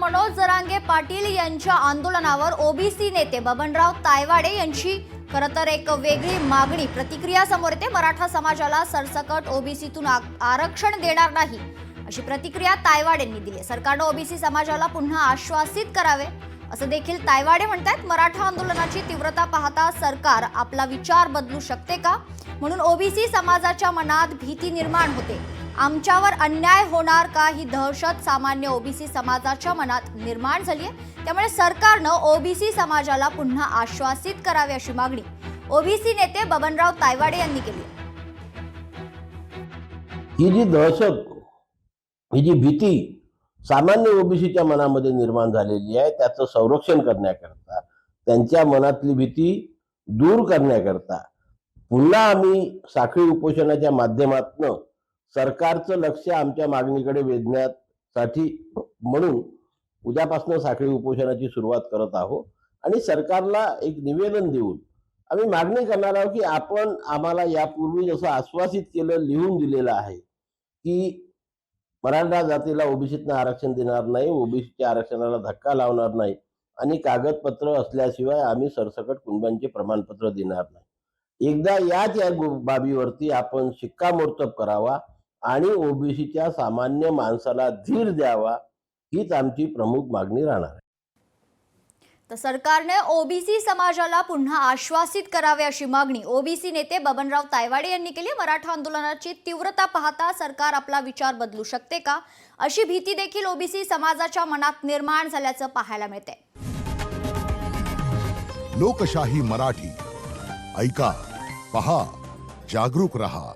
मनोज जरांगे पाटील यांच्या आंदोलनावर ओबीसी नेते बबनराव तायवाडे यांची खरं तर एक वेगळी मागणी प्रतिक्रिया समोर येते। मराठा समाजाला सरसकट ओबीसीतून आरक्षण देणार नाही अशी प्रतिक्रिया तायवाडेंनी दिली। सरकारने ओबीसी समाजाला पुन्हा आश्वासित करावे असं देखील तायवाडे म्हणतात। मराठा आंदोलनाची तीव्रता पाहता सरकार आपला विचार बदलू शकते का, म्हणून ओबीसी समाजाच्या मनात भीती निर्माण होते। आमच्यावर अन्याय होणार का ही दहशत सामान्य ओबीसी समाजाच्या मनात निर्माण झाली आहे। त्यामुळे सरकारनं ओबीसी समाजाला पुन्हा आश्वासित करावे अशी मागणी ओबीसी नेते बबनराव तायवाडे यांनी केली। ही जी दहशत, ही जी भीती सामान्य ओबीसीच्या मनामध्ये निर्माण झालेली आहे, त्याचं संरक्षण करण्याकरता, त्यांच्या मनातली भीती दूर करण्याकरता पुन्हा आम्ही साखळी उपोषणाच्या माध्यमातून सरकारचं लक्ष आमच्या मागणीकडे वेधण्यासाठी म्हणून उद्यापासून साखळी उपोषणाची सुरुवात करत आहोत। आणि सरकारला एक निवेदन देऊन आम्ही मागणी करणार आहोत की आपण आम्हाला यापूर्वी जसं आश्वासित केलं, लिहून दिलेलं आहे की मराठा जातीला ओबीसीतनं आरक्षण देणार नाही, ओबीसीच्या आरक्षणाला धक्का लावणार नाही आणि कागदपत्र असल्याशिवाय आम्ही सरसकट कुटुंबांचे प्रमाणपत्र देणार नाही। एकदा या बाबीवरती आपण शिक्कामोर्तब करावा आणि ओबीसीच्या सामान्य माणसाला धीर द्यावा, हीच आमची प्रमुख मागणी राहणार आहे। तर सरकारने ओबीसी समाजाला पुन्हा आश्वासित करावे अशी मागणी ओबीसी नेते बबनराव तायवाडे यांनी केली। मराठा आंदोलनाची तीव्रता पाहता सरकार आपला विचार बदलू शकते का अशी भीती देखील ओबीसी समाजाच्या मनात निर्माण झाल्याचं पाहायला मिळते। लोकशाही मराठी ऐका, पहा, जागरूक रहा।